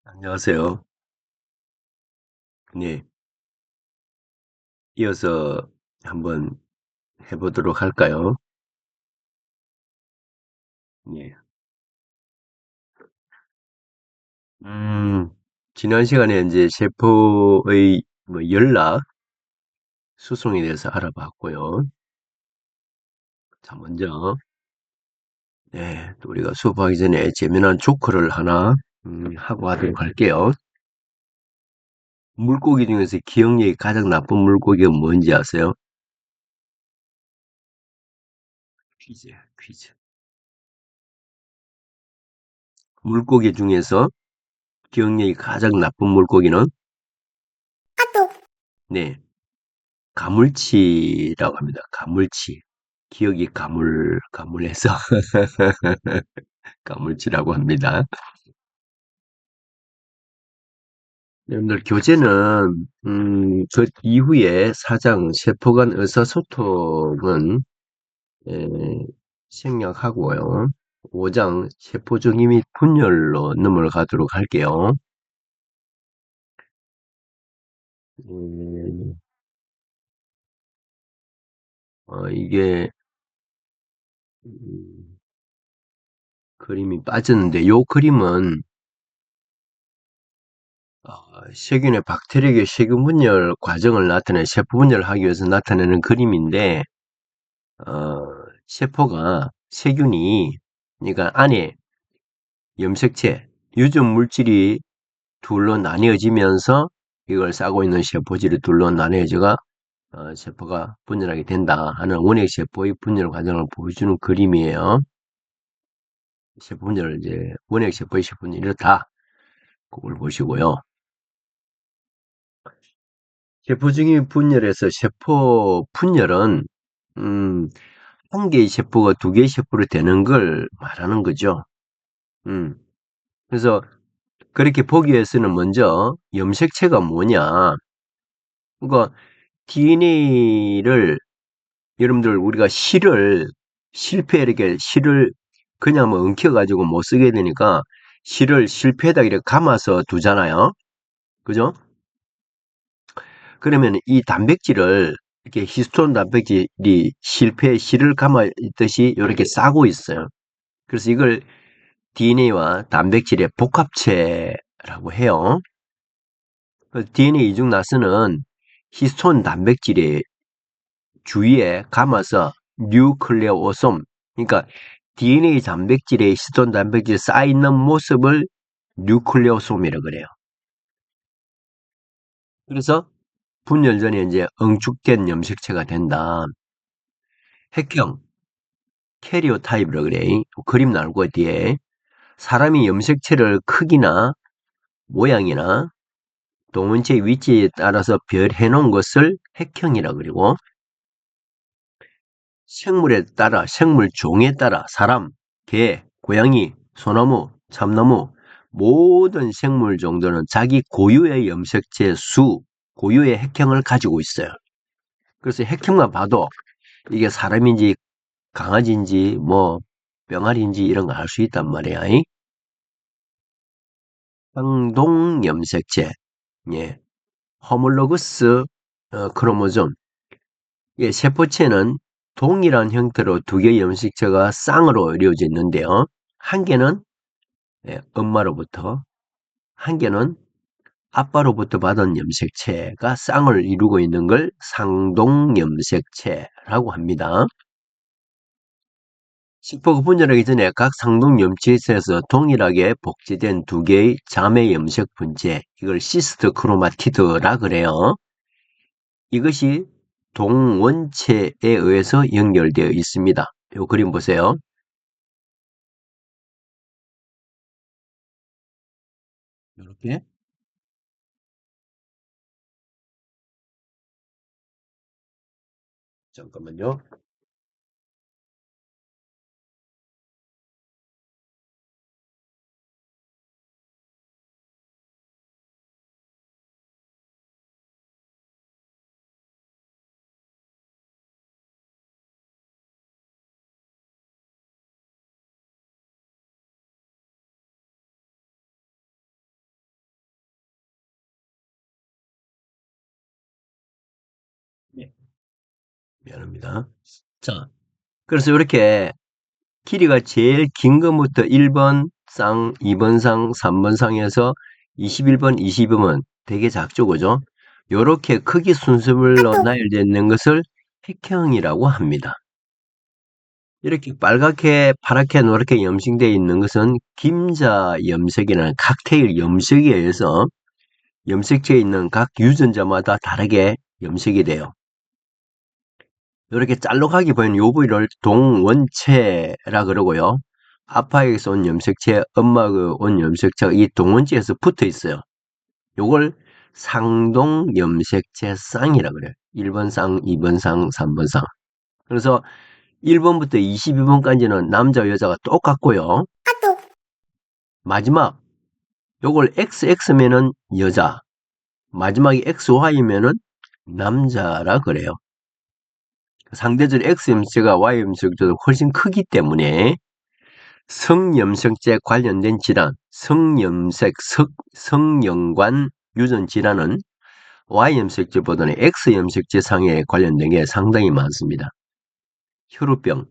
안녕하세요. 네, 이어서 한번 해보도록 할까요? 네. 음, 지난 시간에 이제 세포의 연락, 수송에 대해서 알아봤고요. 자, 먼저, 네, 또 우리가 수업하기 전에 재미난 조커를 하나, 하고 하도록 할게요. 물고기 중에서 기억력이 가장 나쁜 물고기가 뭔지 아세요? 퀴즈, 퀴즈. 물고기 중에서 기억력이 가장 나쁜 물고기는? 네, 가물치라고 합니다. 가물치. 기억이 가물해서 가물치라고 합니다. 여러분들 교재는 그 이후에 사장 세포 간 의사소통은 에, 생략하고요. 5장 세포정의 및 분열로 넘어가도록 할게요. 음, 이게 음, 그림이 빠졌는데 요 그림은 어, 세균의 박테리아의 세균 분열 과정을 나타내 세포 분열을 하기 위해서 나타내는 그림인데 어, 세포가 세균이 그러니까 안에 염색체, 유전 물질이 둘로 나뉘어지면서 이걸 싸고 있는 세포질이 둘로 나뉘어져가 세포가 분열하게 된다 하는 원핵 세포의 분열 과정을 보여주는 그림이에요. 세포 분열을 이제 원핵 세포의 세포 분열이 이렇다. 그걸 보시고요. 세포적인 분열에서 세포 분열은 음, 한 개의 세포가 두 개의 세포로 되는 걸 말하는 거죠. 음. 그래서 그렇게 보기 위해서는 먼저 염색체가 뭐냐. 그러니까 DNA를 여러분들 우리가 실패 이렇게 실을 그냥 뭐 엉켜가지고 못 쓰게 되니까 실을 실패에다 이렇게 감아서 두잖아요. 그죠? 그러면 이 단백질을 이렇게 히스톤 단백질이 실패에 실을 감아 있듯이 이렇게 싸고 있어요. 그래서 이걸 DNA와 단백질의 복합체라고 해요. DNA 이중 나스는 히스톤 단백질의 주위에 감아서 뉴클레오솜, 그러니까 DNA 단백질에 히스톤 단백질이 쌓여있는 모습을 뉴클레오솜이라고 그래요. 그래서 분열 전에 이제 응축된 염색체가 된다. 핵형, 캐리오타입이라고 그래. 그림 나올 뒤에 사람이 염색체를 크기나 모양이나 동원체 위치에 따라서 별해 놓은 것을 핵형이라고 그리고 생물에 따라 생물 종에 따라 사람, 개, 고양이, 소나무, 참나무 모든 생물 정도는 자기 고유의 염색체 수, 고유의 핵형을 가지고 있어요. 그래서 핵형만 봐도 이게 사람인지 강아지인지 뭐 병아리인지 이런 거 알 수 있단 말이야. 상동 염색체, 예, 허물로그스 크로모솜, 예, 세포체는 동일한 형태로 두 개의 염색체가 쌍으로 이루어져 있는데요. 한 개는 예, 엄마로부터, 한 개는 아빠로부터 받은 염색체가 쌍을 이루고 있는 걸 상동 염색체라고 합니다. 식포가 분열하기 전에 각 상동 염색체에서 동일하게 복제된 두 개의 자매 염색 분체, 이걸 시스트 크로마티드라 그래요. 이것이 동원체에 의해서 연결되어 있습니다. 이 그림 보세요. 이렇게 잠깐만요. 네. 미안합니다. 자, 그래서 이렇게 길이가 제일 긴 것부터 1번 쌍, 2번 상, 3번 상에서 21번, 22번 되게 작죠, 그죠? 요렇게 크기 순서별로 나열되어 있는 것을 핵형이라고 합니다. 이렇게 빨갛게, 파랗게, 노랗게 염색되어 있는 것은 김자 염색이라는 칵테일 염색에 의해서 염색체에 있는 각 유전자마다 다르게 염색이 돼요. 이렇게 짤록하게 보이는 요 부위를 동원체라 그러고요. 아빠에게서 온 염색체, 엄마가 온 염색체가 이 동원체에서 붙어 있어요. 요걸 상동 염색체 쌍이라 그래요. 1번 쌍, 2번 쌍, 3번 쌍. 그래서 1번부터 22번까지는 남자, 여자가 똑같고요. 마지막 요걸 XX면은 여자, 마지막이 XY면은 남자라 그래요. 상대적으로 X 염색체가 Y 염색체보다 훨씬 크기 때문에 성염색제 관련된 질환, 성연관 유전 질환은 Y염색제보다는 X염색제 상에 관련된 게 상당히 많습니다. 혈우병,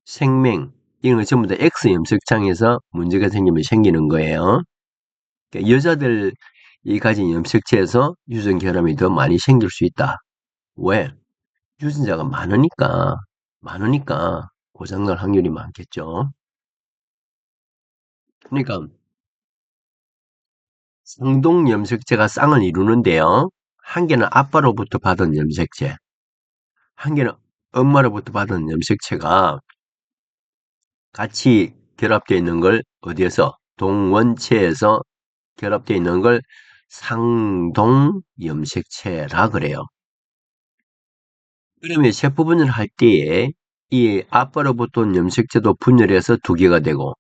생맹, 이런 거 전부 다 X염색장에서 문제가 생기면 생기는 거예요. 그러니까 여자들이 가진 염색체에서 유전 결함이 더 많이 생길 수 있다. 왜? 유전자가 많으니까 고장날 확률이 많겠죠. 그러니까 상동 염색체가 쌍을 이루는데요. 한 개는 아빠로부터 받은 염색체, 한 개는 엄마로부터 받은 염색체가 같이 결합되어 있는 걸 어디에서? 동원체에서 결합되어 있는 걸 상동 염색체라 그래요. 그러면 세포 분열할 때에 이 아빠로부터 온 염색체도 분열해서 두 개가 되고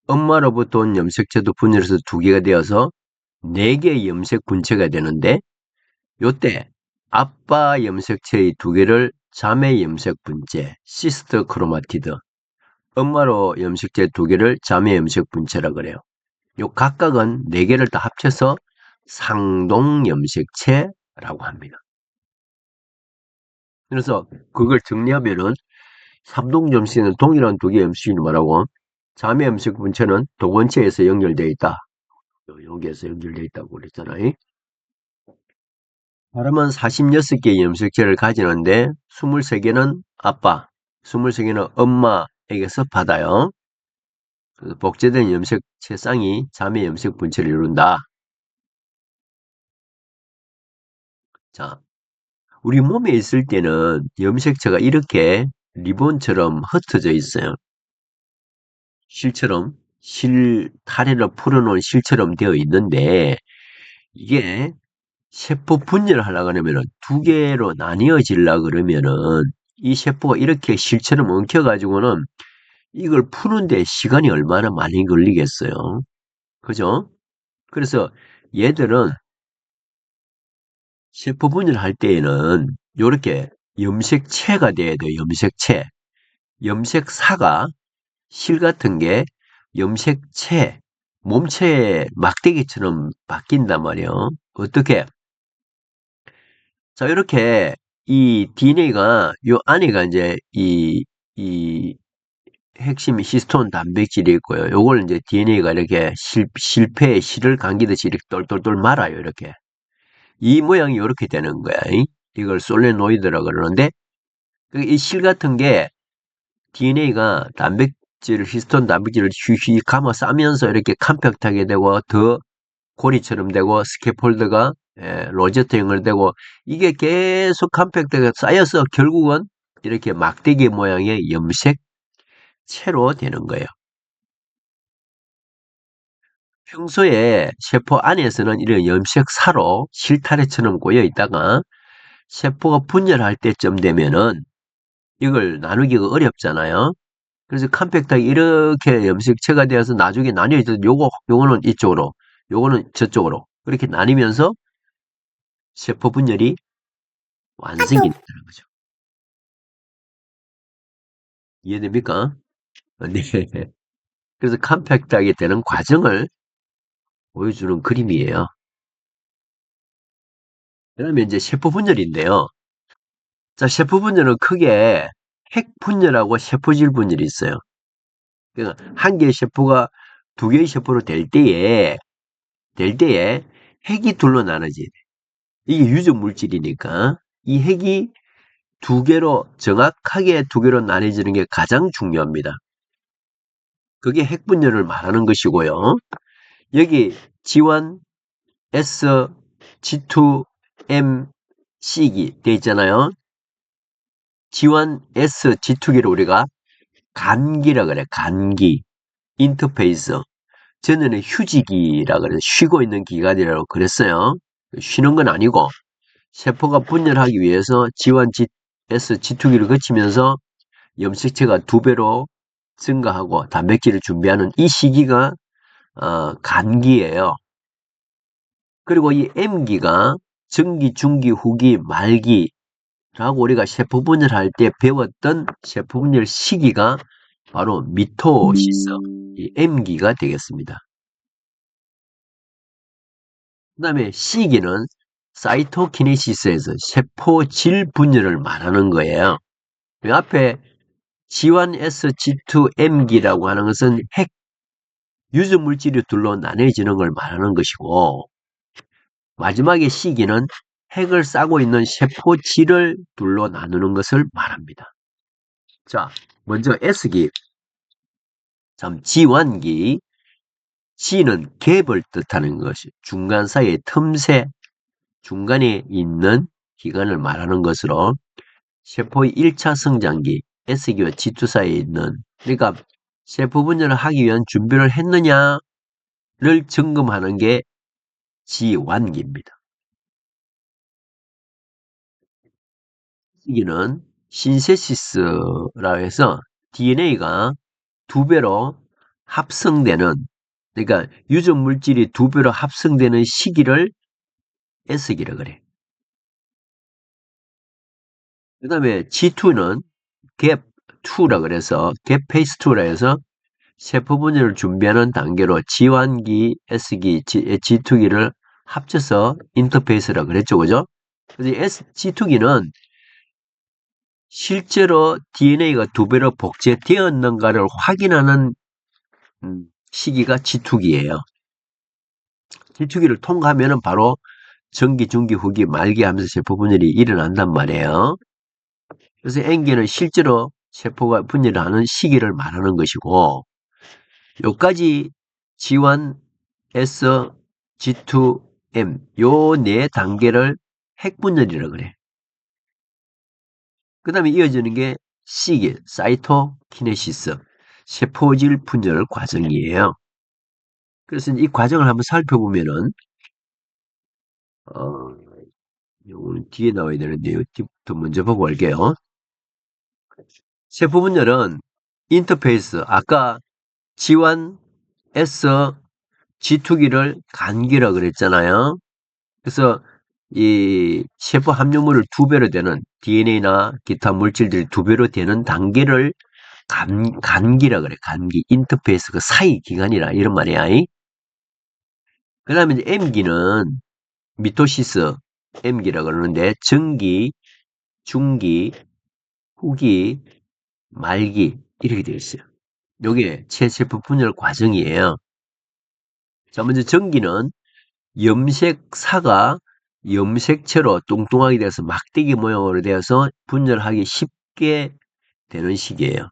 엄마로부터 온 염색체도 분열해서 두 개가 되어서 네 개의 염색 분체가 되는데 요때 아빠 염색체의 두 개를 자매 염색 분체, 시스터 크로마티드, 엄마로 염색체 두 개를 자매 염색 분체라 그래요. 요 각각은 네 개를 다 합쳐서 상동 염색체라고 합니다. 그래서 그걸 정리하면은 삼동 염색체는 동일한 두 개의 염색을 말하고 자매 염색 분체는 동원체에서 연결되어 있다. 여기에서 연결되어 있다고 그랬잖아요. 사람은 46개의 염색체를 가지는데 23개는 아빠, 23개는 엄마에게서 받아요. 그래서 복제된 염색체 쌍이 자매 염색 분체를 이룬다. 자, 우리 몸에 있을 때는 염색체가 이렇게 리본처럼 흩어져 있어요. 실처럼, 타래를 풀어놓은 실처럼 되어 있는데 이게 세포 분열을 하려고 하면은 두 개로 나뉘어지려고 그러면은 이 세포가 이렇게 실처럼 엉켜가지고는 이걸 푸는데 시간이 얼마나 많이 걸리겠어요. 그죠? 그래서 얘들은 세포 분열할 때에는 이렇게 염색체가 돼야 돼요. 염색체. 염색사가 실 같은 게 염색체, 몸체의 막대기처럼 바뀐단 말이에요. 어떻게? 자, 이렇게 이 DNA가 요 안에가 이제 이 핵심이 히스톤 단백질이 있고요. 요걸 이제 DNA가 이렇게 실패에 실을 감기듯이 이렇게 똘똘똘 말아요. 이렇게. 이 모양이 이렇게 되는 거야. 이걸 솔레노이드라 그러는데 이 실 같은 게 DNA가 단백질, 히스톤 단백질을 휘휘 감아 싸면서 이렇게 컴팩트하게 되고 더 고리처럼 되고 스캐폴드가 로제트형을 되고 이게 계속 컴팩트가 쌓여서 결국은 이렇게 막대기 모양의 염색체로 되는 거예요. 평소에 세포 안에서는 이런 염색사로 실타래처럼 꼬여 있다가 세포가 분열할 때쯤 되면은 이걸 나누기가 어렵잖아요. 그래서 컴팩트하게 이렇게 염색체가 되어서 나중에 나뉘어져 요거는 이쪽으로, 요거는 저쪽으로 그렇게 나뉘면서 세포 분열이 완성이 된다는 거죠. 이해됩니까? 네. 그래서 컴팩트하게 되는 과정을 보여주는 그림이에요. 그다음에 이제 세포 분열인데요. 자, 세포 분열은 크게 핵 분열하고 세포질 분열이 있어요. 그러니까 한 개의 세포가 두 개의 세포로 될 때에 핵이 둘로 나눠지. 이게 유전 물질이니까 이 핵이 두 개로 정확하게 두 개로 나눠지는 게 가장 중요합니다. 그게 핵 분열을 말하는 것이고요. 여기 G1, S, G2, M, C기 돼 있잖아요. G1, S, G2기를 우리가 간기라 그래. 간기, 인터페이스. 전에는 휴지기라 그래. 쉬고 있는 기간이라고 그랬어요. 쉬는 건 아니고 세포가 분열하기 위해서 G1, S, G2기를 거치면서 염색체가 2배로 증가하고 단백질을 준비하는 이 시기가 간기예요. 그리고 이 M기가 전기, 중기, 후기, 말기라고 우리가 세포 분열할 때 배웠던 세포 분열 시기가 바로 미토시스, 이 M기가 되겠습니다. 그 다음에 C기는 사이토키네시스에서 세포질 분열을 말하는 거예요. 그 앞에 G1S, G2M기라고 하는 것은 핵 유전 물질이 둘로 나눠지는 걸 말하는 것이고, 마지막에 C기는 핵을 싸고 있는 세포질을 둘로 나누는 것을 말합니다. 자, 먼저 S기, G1기, G는 갭을 뜻하는 것이 중간 사이의 틈새, 중간에 있는 기간을 말하는 것으로 세포의 1차 성장기, S기와 G2 사이에 있는, 그러니까 세포 분열을 하기 위한 준비를 했느냐를 점검하는 게 G1기입니다. S기는 신세시스라 해서 DNA가 2배로 합성되는, 그러니까 유전 물질이 2배로 합성되는 시기를 S기라 그래. 그 다음에 G2는 갭2라 그래서 갭 페이스 2라 해서 세포 분열을 준비하는 단계로 G1기, S기, G2기를 합쳐서 인터페이스라 그랬죠, 그죠? 그래서 G2기는 실제로 DNA가 2배로 복제되었는가를 확인하는 시기가 G2기예요. G2기를 통과하면 바로 전기, 중기, 후기, 말기 하면서 세포 분열이 일어난단 말이에요. 그래서 N기는 실제로 세포가 분열하는 시기를 말하는 것이고, 요까지 G1, S, G2, M 요 네 단계를 핵분열이라 그래. 그 다음에 이어지는 게 C기, 사이토키네시스, 세포질 분열 과정이에요. 그래서 이 과정을 한번 살펴보면은 요거는 뒤에 나와야 되는데 뒤부터 먼저 보고 갈게요. 세포 분열은 인터페이스, 아까 G1, S, G2기를 간기라 그랬잖아요. 그래서 이 세포 함유물을 2배로 되는 DNA나 기타 물질들이 2배로 되는 단계를 간기라 그래. 간기, 인터페이스 그 사이 기간이라 이런 말이야. 그 다음에 이제 M기는 미토시스 M기라 그러는데 전기, 중기, 후기, 말기 이렇게 되어 있어요. 요게 체세포 분열 과정이에요. 자, 먼저 전기는 염색사가 염색체로 뚱뚱하게 돼서 막대기 모양으로 되어서 분열하기 쉽게 되는 시기예요.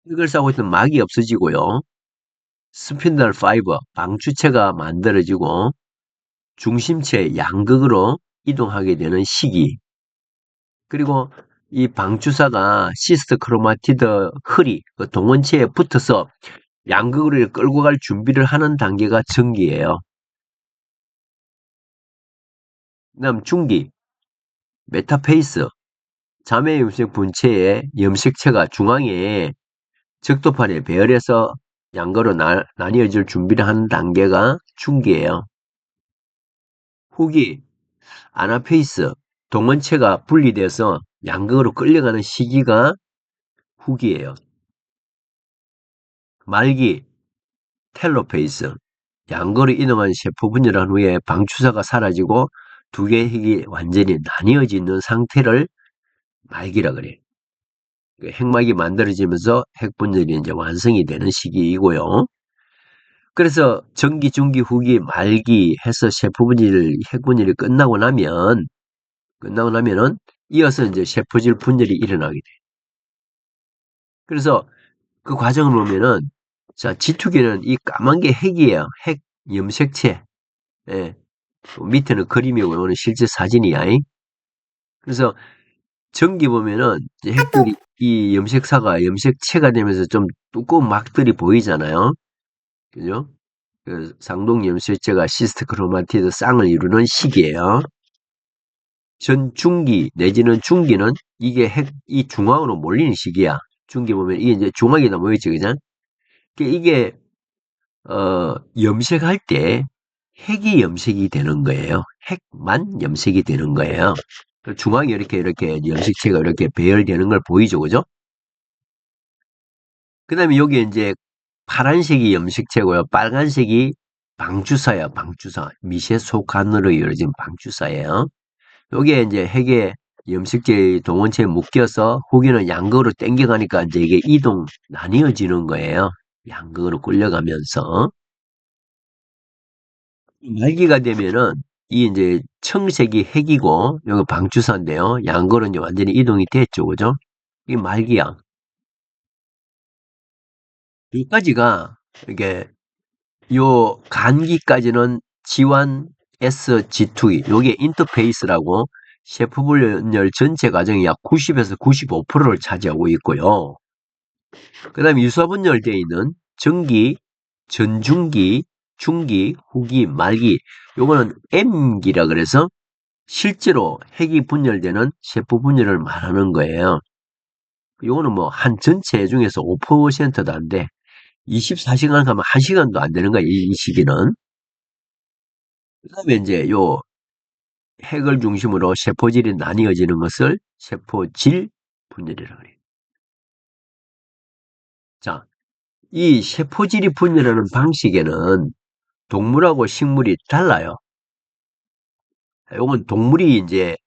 흙을 싸고 있던 막이 없어지고요. 스핀들 파이버, 방추체가 만들어지고 중심체 양극으로 이동하게 되는 시기. 그리고 이 방추사가 시스트 크로마티드 흐리, 그 동원체에 붙어서 양극으로 끌고 갈 준비를 하는 단계가 전기예요. 그 다음 중기, 메타페이스, 자매 염색 분체의 염색체가 중앙에 적도판에 배열해서 양거로 나뉘어질 준비를 하는 단계가 중기예요. 후기, 아나페이스, 동원체가 분리돼서 양극으로 끌려가는 시기가 후기예요. 말기, 텔로페이스, 양거로 이동한 세포 분열한 후에 방추사가 사라지고 두 개의 핵이 완전히 나뉘어져 있는 상태를 말기라 그래요. 그 핵막이 만들어지면서 핵분열이 이제 완성이 되는 시기이고요. 그래서 전기, 중기, 후기, 말기 해서 핵분열이 끝나고 나면은 이어서 이제 세포질 분열이 일어나게 돼요. 그래서 그 과정을 보면은, 자, G2기는 이 까만 게 핵이에요. 핵 염색체. 예. 밑에는 그림이 오는 실제 사진이야. 그래서 전기 보면은 이제 핵들이 이 염색체가 되면서 좀 두꺼운 막들이 보이잖아요. 그죠? 그 상동 염색체가 시스트 크로마티드 쌍을 이루는 시기예요. 전중기 내지는 중기는 이게 이 중앙으로 몰리는 시기야. 중기 보면 이게 이제 중앙에다 모였지, 그죠? 이게 염색할 때 핵이 염색이 되는 거예요. 핵만 염색이 되는 거예요. 그 중앙에 이렇게 염색체가 이렇게 배열되는 걸 보이죠, 그죠? 그 다음에 여기 이제 파란색이 염색체고요. 빨간색이 방주사예요, 방주사. 미세속간으로 이루어진 방주사예요. 여기에 이제 핵의 염색체 동원체에 묶여서 후기는 양극으로 당겨가니까 이제 이게 나뉘어지는 거예요. 양극으로 끌려가면서. 말기가 되면은 이 이제 청색이 핵이고 여기 방주사인데요. 양극은 이제 완전히 이동이 됐죠, 그죠? 이 말기야. 여기까지가 이게 요 간기까지는 G1, S, G2, 요게 인터페이스라고 셰프 분열 전체 과정이 약 90에서 95%를 차지하고 있고요. 그 다음에 유사분열되어 있는 전기, 전중기, 중기, 후기, 말기, 요거는 M기라 그래서 실제로 핵이 분열되는 셰프 분열을 말하는 거예요. 요거는 뭐 한 전체 중에서 5%도 안 돼. 24시간 가면 1시간도 안 되는 거야, 이 시기는. 그다음에 이제 요 핵을 중심으로 세포질이 나뉘어지는 것을 세포질 분열이라고 해요. 자, 이 세포질이 분열하는 방식에는 동물하고 식물이 달라요. 이건 동물이 이제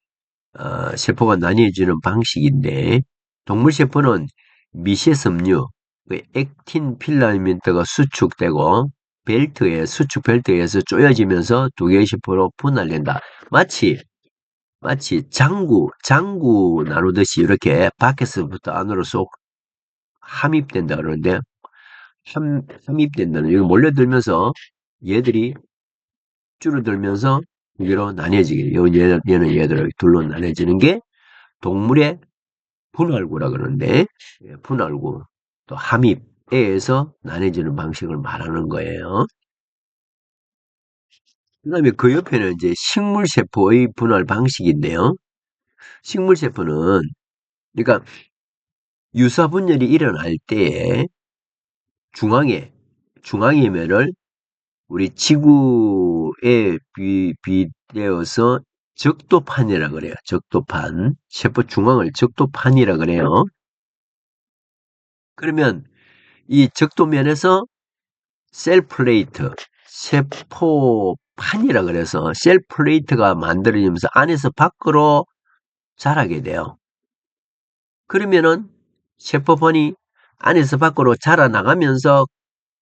세포가 나뉘어지는 방식인데, 동물 세포는 미세섬유, 그 액틴 필라멘트가 수축되고 수축 벨트에서 쪼여지면서 두 개의 세포로 분할된다. 마치 장구 나누듯이 이렇게 밖에서부터 안으로 쏙 함입된다 그러는데, 함입된다는, 여기 몰려들면서 얘들이 줄어들면서 두 개로 나뉘어지게, 얘는 얘들 둘로 나뉘어지는 게 동물의 분할구라 그러는데, 분할구, 또 함입에 의해서 나뉘어지는 방식을 말하는 거예요. 그 다음에 그 옆에는 이제 식물세포의 분할 방식인데요. 식물세포는, 그러니까 유사분열이 일어날 때에 중앙이면을 우리 지구에 비되어서 적도판이라 그래요. 적도판. 세포 중앙을 적도판이라 그래요. 그러면 이 적도면에서 셀플레이트, 세포판이라 그래서 셀플레이트가 만들어지면서 안에서 밖으로 자라게 돼요. 그러면은 세포판이 안에서 밖으로 자라나가면서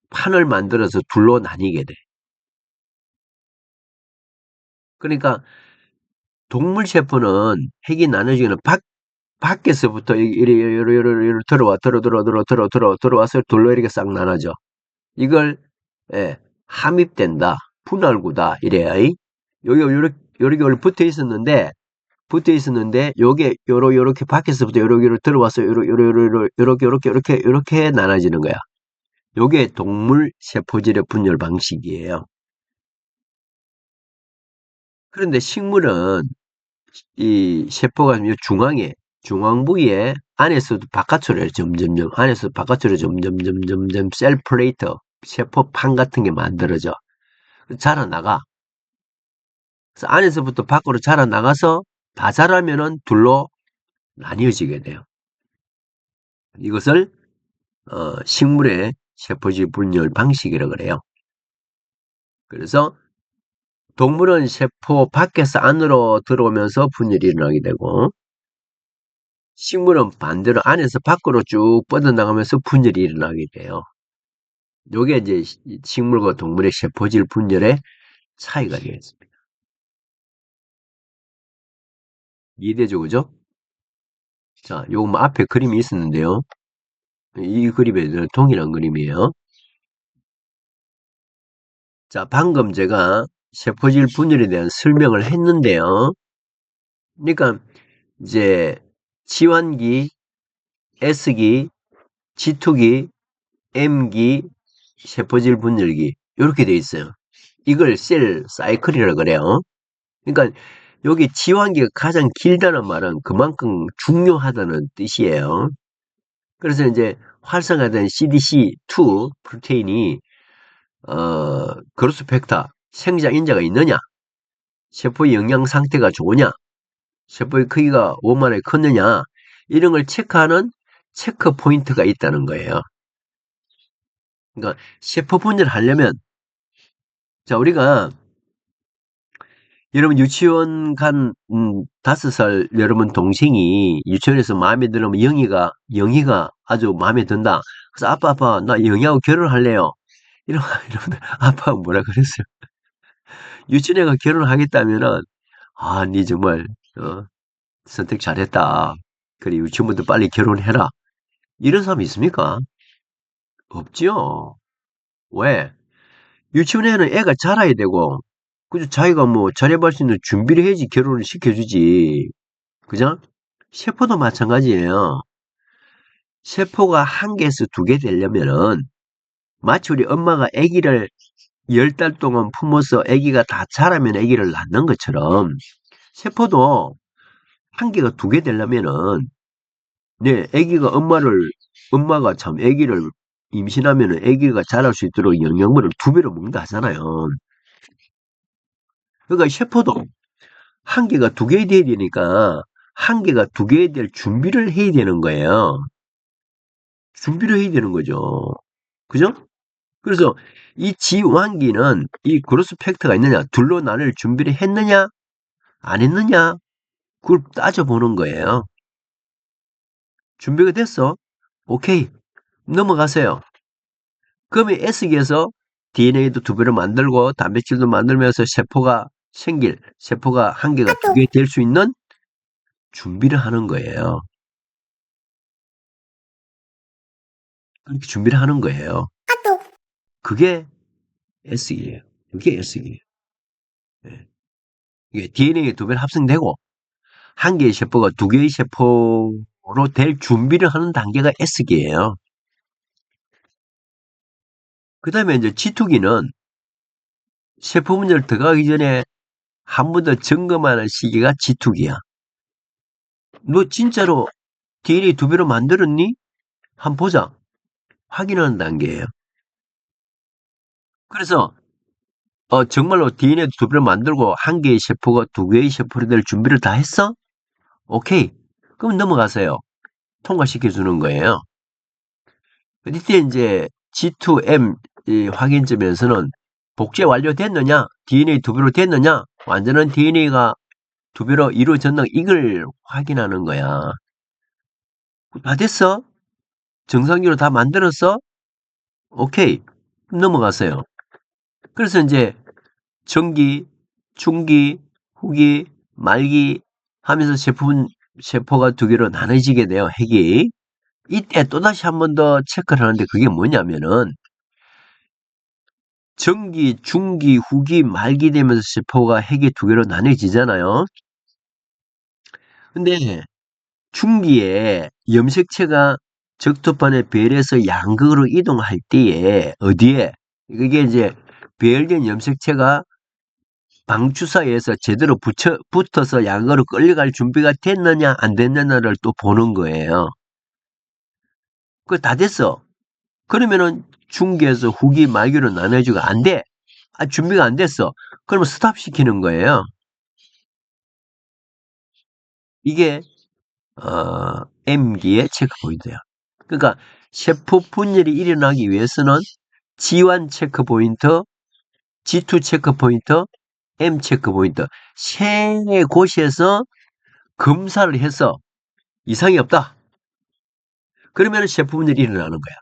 판을 만들어서 둘로 나뉘게 돼. 그러니까 동물 세포는 핵이 나눠지는 밖에서부터 이리 들어와서 둘로 이렇게 싹 나눠져. 이걸 예, 함입된다, 분할구다 이래야. 요렇게 원래 붙어 있었는데 요게 요렇게 밖에서부터 요렇게 들어와서 요렇게 나눠지는 거야. 요게 동물 세포질의 분열 방식이에요. 그런데 식물은 이 세포가 중앙 부위에 안에서도 바깥으로 점점점 셀 플레이트, 세포판 같은 게 만들어져. 자라나가. 그래서 안에서부터 밖으로 자라나가서 다 자라면은 둘로 나뉘어지게 돼요. 이것을 식물의 세포질 분열 방식이라고 그래요. 그래서 동물은 세포 밖에서 안으로 들어오면서 분열이 일어나게 되고, 식물은 반대로 안에서 밖으로 쭉 뻗어나가면서 분열이 일어나게 돼요. 요게 이제 식물과 동물의 세포질 분열의 차이가 되겠습니다. 이해되죠, 그죠? 자, 요거 뭐 앞에 그림이 있었는데요. 이 그림에 동일한 그림이에요. 자, 방금 제가 세포질 분열에 대한 설명을 했는데요. 그러니까 이제 지환기, S기, G2기, M기, 세포질 분열기 이렇게 돼 있어요. 이걸 셀 사이클이라고 그래요. 그러니까 여기 지환기가 가장 길다는 말은 그만큼 중요하다는 뜻이에요. 그래서 이제 활성화된 CDC2 프로테인이 그로스 팩터 생장 인자가 있느냐, 세포의 영양 상태가 좋으냐, 세포의 크기가 원만하게 컸느냐 이런 걸 체크하는 체크 포인트가 있다는 거예요. 그러니까 세포 분열을 하려면 자 우리가 여러분 유치원 간 5살 여러분 동생이 유치원에서 마음에 들으면 영희가 아주 마음에 든다. 그래서 아빠 나 영희하고 결혼할래요. 이러면 아빠가 뭐라 그랬어요? 유치원에 가 결혼하겠다면은 니 정말 어, 선택 잘했다. 그래 유치원부터 빨리 결혼해라. 이런 사람 있습니까? 없지요. 왜? 유치원에는 애가 자라야 되고 그죠? 자기가 뭐 자립할 수 있는 준비를 해야지 결혼을 시켜주지. 그죠? 세포도 마찬가지예요. 세포가 한 개에서 두 개 되려면은 마치 우리 엄마가 아기를 10달 동안 품어서 아기가 다 자라면 아기를 낳는 것처럼 세포도 한 개가 두 개 되려면은 네, 엄마가 참 아기를 임신하면은 아기가 자랄 수 있도록 영양분을 2배로 먹는다 하잖아요. 그러니까 세포도 한 개가 두 개 돼야 되니까 한 개가 두 개 될 준비를 해야 되는 거예요. 준비를 해야 되는 거죠. 그죠? 그래서 이 지환기는 이 그로스 팩터가 있느냐, 둘로 나눌 준비를 했느냐, 안 했느냐, 그걸 따져보는 거예요. 준비가 됐어? 오케이. 넘어가세요. 그러면 S기에서 DNA도 2배로 만들고 단백질도 만들면서 세포가 한 개가 두 개 될 수 있는 준비를 하는 거예요. 그렇게 준비를 하는 거예요. 그게 S기예요. 그게 S기예요. 예. 이게 DNA 2배로 합성되고 한 개의 세포가 두 개의 세포로 될 준비를 하는 단계가 S기예요. 그 다음에 이제 G2기는 세포 분열 들어가기 전에 한 번 더 점검하는 시기가 G2기야. 너 진짜로 DNA 2배로 만들었니? 한번 보자. 확인하는 단계예요. 그래서 정말로 DNA 2배로 만들고 한 개의 세포가 두 개의 세포로 될 준비를 다 했어? 오케이. 그럼 넘어가세요. 통과시켜 주는 거예요. 이때 이제 G2M 확인점에서는 복제 완료됐느냐, DNA 2배로 됐느냐, 완전한 DNA가 2배로 이루어졌나 이걸 확인하는 거야. 다 됐어? 정상적으로 다 만들었어? 오케이. 넘어가세요. 그래서 이제 전기, 중기, 후기, 말기 하면서 세포가 2개로 나눠지게 돼요. 핵이. 이때 또다시 한 번 더 체크를 하는데 그게 뭐냐면은 전기, 중기, 후기, 말기 되면서 세포가 핵이 2개로 나눠지잖아요. 근데 중기에 염색체가 적토판에 배열해서 양극으로 이동할 때에 어디에 이게 이제 배열된 염색체가 방추사에서 제대로 붙어서 양으로 끌려갈 준비가 됐느냐 안 됐느냐를 또 보는 거예요. 그거 다 됐어. 그러면은 중기에서 후기 말기로 나눠주고 안 돼. 준비가 안 됐어. 그러면 스탑 시키는 거예요. 이게 M기의 체크 포인트야. 그러니까 세포 분열이 일어나기 위해서는 G1 체크 포인트, G2 체크 포인트, M 체크포인트. 세 곳에서 검사를 해서 이상이 없다. 그러면 세포분열이 일어나는 거야.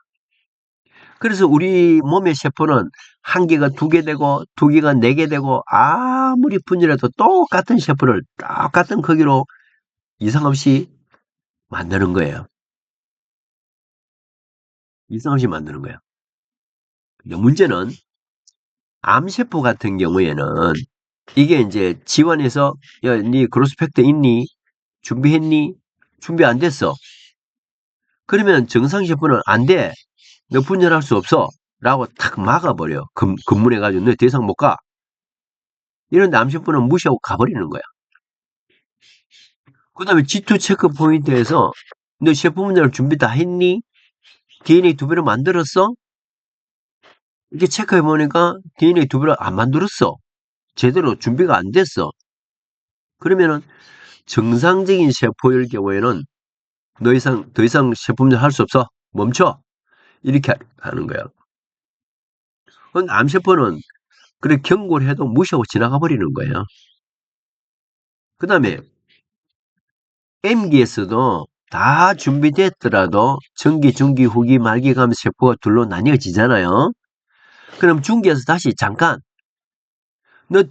그래서 우리 몸의 세포는 한 개가 두 개 되고 두 개가 네 개 되고 아무리 분열해도 똑같은 세포를 똑같은 크기로 이상 없이 만드는 거예요. 이상 없이 만드는 거예요. 문제는 암세포 같은 경우에는 이게 이제 지원해서 야, 니 그로스펙터 있니? 준비했니? 준비 안 됐어. 그러면 정상세포는 안 돼. 너 분열할 수 없어. 라고 탁 막아버려. 검문해가지고 너 더 이상 못 가. 이런데 암세포는 무시하고 가버리는 거야. 그 다음에 G2 체크 포인트에서 너 세포 분열 준비 다 했니? DNA 두 배로 만들었어? 이렇게 체크해보니까 DNA 두 배로 안 만들었어. 제대로 준비가 안 됐어. 그러면은 정상적인 세포일 경우에는 더 이상 세포 분열 할 수 없어. 멈춰. 이렇게 하는 거야. 근데 암세포는 그래 경고를 해도 무시하고 지나가 버리는 거예요. 그 다음에 M기에서도 다 준비됐더라도 전기, 중기, 후기, 말기 가면 세포가 둘로 나뉘어지잖아요. 그럼 중기에서 다시 잠깐 너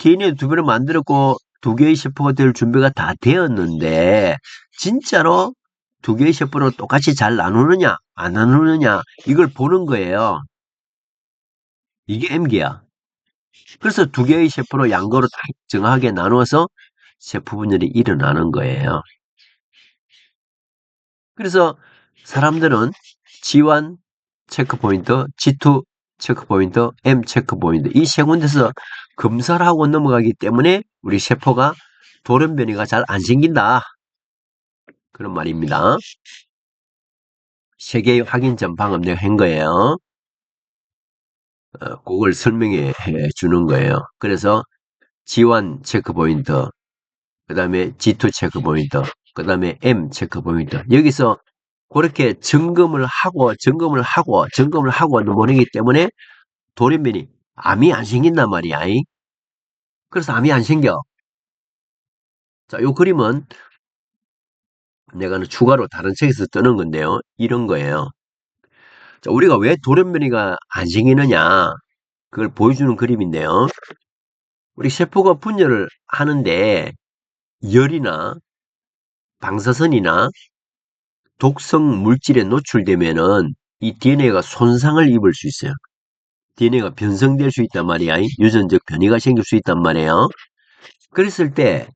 DNA 두 배를 만들었고 두 개의 세포가 될 준비가 다 되었는데 진짜로 두 개의 세포를 똑같이 잘 나누느냐 안 나누느냐 이걸 보는 거예요. 이게 M기야. 그래서 두 개의 세포로 양거로 딱 정확하게 나누어서 세포 분열이 일어나는 거예요. 그래서 사람들은 G1 체크포인트, G2 체크포인트, M 체크포인트 이 세 군데서 검사를 하고 넘어가기 때문에 우리 세포가 돌연변이가 잘 안 생긴다. 그런 말입니다. 세 개의 확인점 방금 내가 한 거예요. 그걸 설명해 주는 거예요. 그래서 G1 체크포인트, 그 다음에 G2 체크포인트, 그 다음에 M 체크포인트. 여기서 그렇게 점검을 하고 넘어가기 때문에 돌연변이 암이 안 생긴단 말이야. 그래서 암이 안 생겨. 자, 요 그림은 내가 추가로 다른 책에서 뜨는 건데요. 이런 거예요. 자, 우리가 왜 돌연변이가 안 생기느냐 그걸 보여주는 그림인데요. 우리 세포가 분열을 하는데 열이나 방사선이나 독성 물질에 노출되면은 이 DNA가 손상을 입을 수 있어요. DNA가 변성될 수 있단 말이야. 유전적 변이가 생길 수 있단 말이에요. 그랬을 때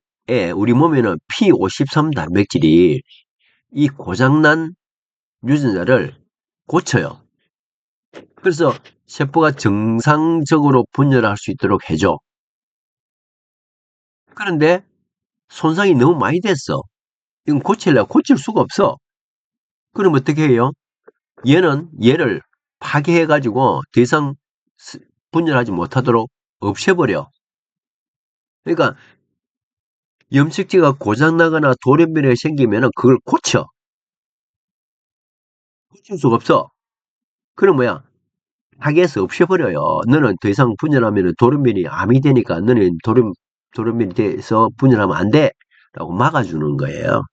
우리 몸에는 P53 단백질이 이 고장난 유전자를 고쳐요. 그래서 세포가 정상적으로 분열할 수 있도록 해줘. 그런데 손상이 너무 많이 됐어. 이건 고칠 수가 없어. 그럼 어떻게 해요? 얘를 파괴해가지고 더 이상 분열하지 못하도록 없애버려. 그러니까 염색체가 고장나거나 돌연변이가 생기면 그걸 고칠 수가 없어. 그럼 뭐야? 파괴해서 없애버려요. 너는 더 이상 분열하면 돌연변이 암이 되니까 너는 돌연변이 돼서 분열하면 안 돼. 라고 막아주는 거예요.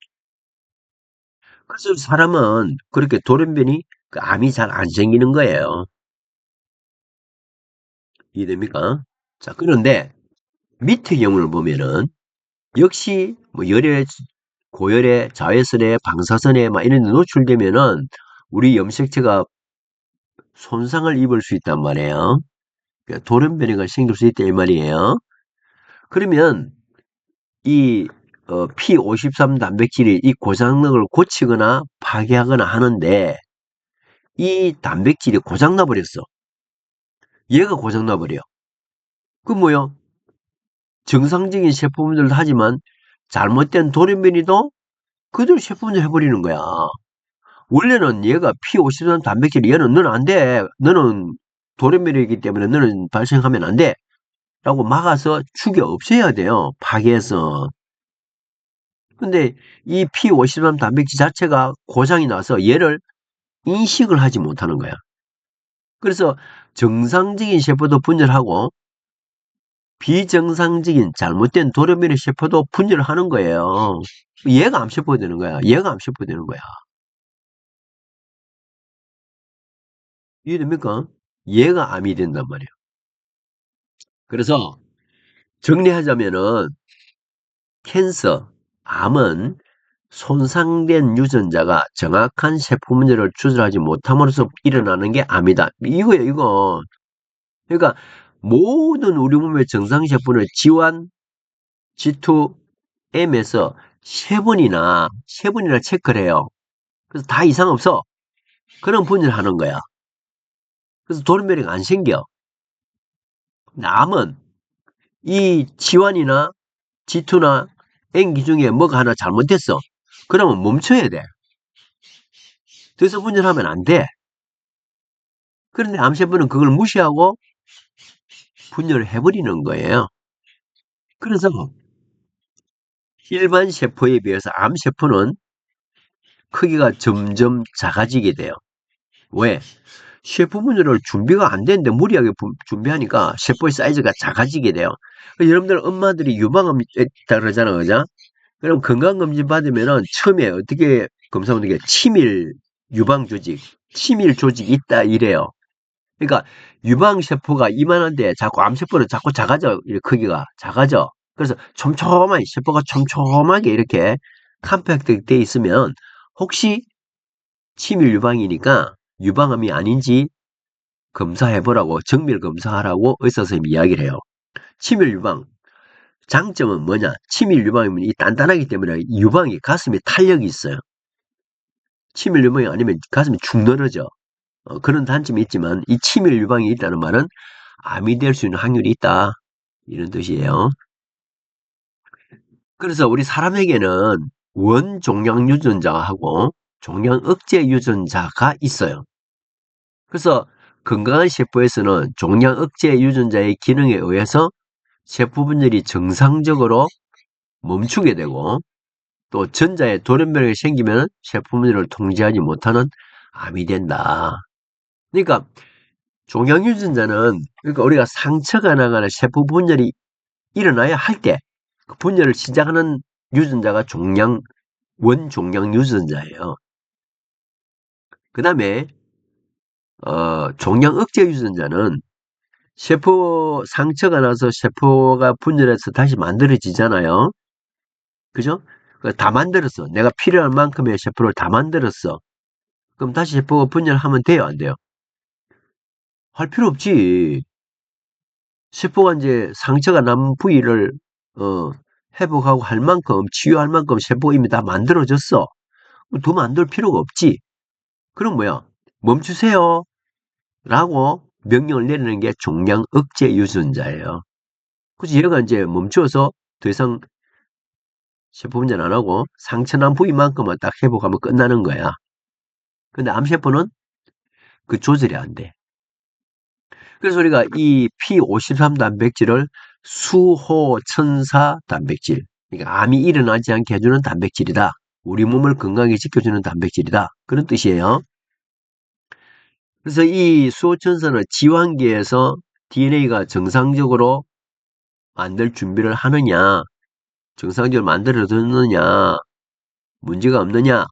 그래서 사람은 그렇게 돌연변이 암이 잘 안 생기는 거예요. 이해됩니까? 자, 그런데 밑에 경우를 보면은 역시 뭐 열에 고열에 자외선에 방사선에 막 이런 데 노출되면은 우리 염색체가 손상을 입을 수 있단 말이에요. 그러니까 돌연변이가 생길 수 있다 이 말이에요. 그러면 이 P53 단백질이 이 고장력을 고치거나 파괴하거나 하는데 이 단백질이 고장나 버렸어. 얘가 고장나 버려. 그럼 뭐요? 정상적인 세포분들도 하지만 잘못된 돌연변이도 그대로 세포분열 해버리는 거야. 원래는 얘가 P53 단백질 얘는 너는 안 돼. 너는 돌연변이이기 때문에 너는 발생하면 안 돼. 라고 막아서 죽여 없애야 돼요. 파괴해서. 근데 이 P53 단백질 자체가 고장이 나서 얘를 인식을 하지 못하는 거야. 그래서 정상적인 세포도 분열하고 비정상적인 잘못된 돌연변이 세포도 분열을 하는 거예요. 얘가 암세포가 되는 거야. 얘가 암세포가 되는 거야. 이해됩니까? 얘가 암이 된단 말이에요. 그래서 정리하자면은 캔서, 암은 손상된 유전자가 정확한 세포 문제를 조절하지 못함으로써 일어나는 게 암이다. 이거예요, 이거. 그러니까 모든 우리 몸의 정상 세포는 G1, G2, M에서 세 번이나 체크를 해요. 그래서 다 이상 없어. 그런 분열을 하는 거야. 그래서 돌연변이가 안 생겨. 암은 이 G1이나 G2나 N기 중에 뭐가 하나 잘못됐어. 그러면 멈춰야 돼. 더 이상 분열하면 안 돼. 그런데 암세포는 그걸 무시하고 분열을 해버리는 거예요. 그래서 일반 세포에 비해서 암세포는 크기가 점점 작아지게 돼요. 왜? 세포 분열을 준비가 안 되는데 무리하게 준비하니까 세포의 사이즈가 작아지게 돼요. 여러분들 엄마들이 유방암 있다 그러잖아, 그죠? 그럼 건강검진 받으면은 처음에 어떻게 검사하는 게 치밀 유방 조직, 치밀 조직이 있다 이래요. 그러니까 유방세포가 이만한데 자꾸 암세포는 자꾸 작아져. 크기가 작아져. 그래서 촘촘한 세포가 촘촘하게 이렇게 컴팩트 돼 있으면 혹시 치밀 유방이니까 유방암이 아닌지 검사해보라고 정밀 검사하라고 의사 선생님이 이야기를 해요. 치밀 유방 장점은 뭐냐? 치밀 유방이면 이 단단하기 때문에 유방이 가슴에 탄력이 있어요. 치밀 유방이 아니면 가슴이 축 늘어져. 그런 단점이 있지만 이 치밀 유방이 있다는 말은 암이 될 수 있는 확률이 있다. 이런 뜻이에요. 그래서 우리 사람에게는 원종양 유전자하고 종양 억제 유전자가 있어요. 그래서 건강한 세포에서는 종양 억제 유전자의 기능에 의해서 세포 분열이 정상적으로 멈추게 되고 또 전자의 돌연변이가 생기면 세포 분열을 통제하지 못하는 암이 된다. 그러니까 종양 유전자는 그러니까 우리가 상처가 나거나 세포 분열이 일어나야 할 때 그 분열을 시작하는 유전자가 원종양 유전자예요. 그 다음에 종양 억제 유전자는 세포 상처가 나서 세포가 분열해서 다시 만들어지잖아요. 그죠? 다 만들었어. 내가 필요한 만큼의 세포를 다 만들었어. 그럼 다시 세포가 분열하면 돼요, 안 돼요? 할 필요 없지. 세포가 이제 상처가 난 부위를 어, 회복하고 할 만큼 치유할 만큼 세포가 이미 다 만들어졌어. 더 만들 필요가 없지. 그럼 뭐야? 멈추세요. 라고 명령을 내리는 게 종양 억제 유전자예요. 그래서 얘가 이제 멈춰서 더 이상 세포 분열 안 하고 상처 난 부위만큼만 딱 회복하면 끝나는 거야. 근데 암세포는 그 조절이 안 돼. 그래서 우리가 이 P53 단백질을 수호천사 단백질, 그러니까 암이 일어나지 않게 해주는 단백질이다. 우리 몸을 건강하게 지켜주는 단백질이다. 그런 뜻이에요. 그래서 이 수호천사는 지환계에서 DNA가 정상적으로 만들 준비를 하느냐, 정상적으로 만들어졌느냐, 문제가 없느냐,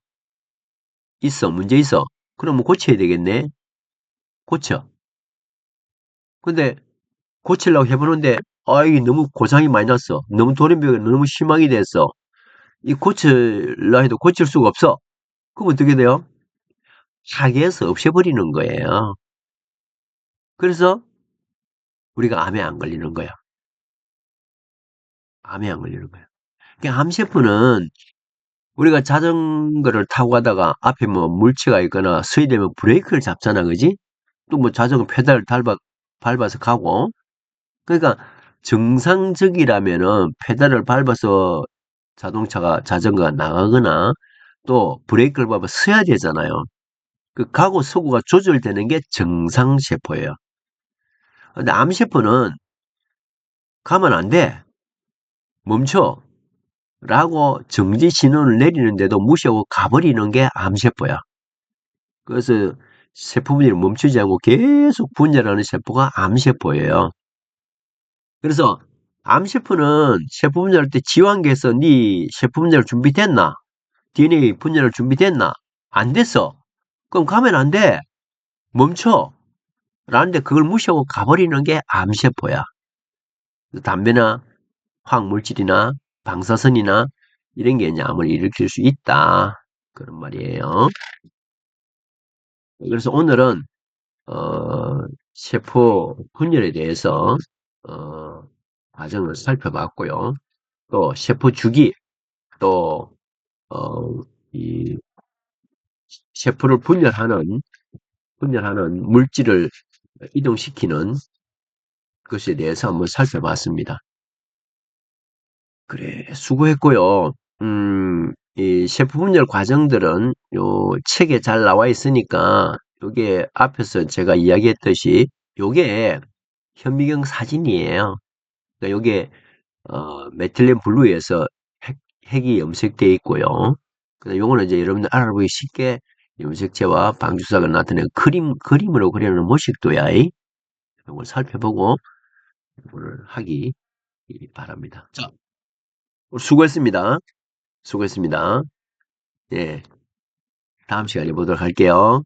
있어, 문제 있어. 그러면 고쳐야 되겠네. 고쳐. 근데 고치려고 해보는데, 이게 너무 고장이 많이 났어. 너무 돌연변이가 너무 심하게 됐어. 이 고치려 해도 고칠 수가 없어. 그럼 어떻게 돼요? 타개에서 없애버리는 거예요. 그래서 우리가 암에 안 걸리는 거야. 암에 안 걸리는 거야. 그러니까 암세포는 우리가 자전거를 타고 가다가 앞에 뭐 물체가 있거나 스리되면 브레이크를 잡잖아, 그지? 또 뭐 자전거 페달을 밟아서 가고. 그러니까 정상적이라면은 페달을 밟아서 자전거가 나가거나 또 브레이크를 밟아 서야 되잖아요. 그 가고 서고가 조절되는 게 정상세포예요. 근데 암세포는 가면 안 돼. 멈춰. 라고 정지 신호를 내리는데도 무시하고 가버리는 게 암세포야. 그래서 세포 분열이 멈추지 않고 계속 분열하는 세포가 암세포예요. 그래서 암 셰프는 셰프 분열할 때 지환계에서 네 셰프 분열 준비됐나? DNA 분열 준비됐나? 안 됐어. 그럼 가면 안 돼. 멈춰. 라는데 그걸 무시하고 가버리는 게 암 셰프야. 담배나 화학물질이나 방사선이나 이런 게 이제 암을 일으킬 수 있다. 그런 말이에요. 그래서 오늘은 세포 분열에 대해서 어, 과정을 살펴봤고요. 또 세포 주기, 또 이 세포를 분열하는 물질을 이동시키는 것에 대해서 한번 살펴봤습니다. 그래, 수고했고요. 이 셰프 분열 과정들은 요 책에 잘 나와 있으니까 요게 앞에서 제가 이야기했듯이 요게 현미경 사진이에요. 그러니까 요게 메틸렌 블루에서 핵이 염색되어 있고요. 그다음 요거는 이제 여러분들 알아보기 쉽게 염색체와 방주사가 나타내는 그림으로 그려놓은 모식도야. 이걸 살펴보고 이걸 하기 바랍니다. 자, 수고했습니다. 수고했습니다. 예, 다음 시간에 보도록 할게요.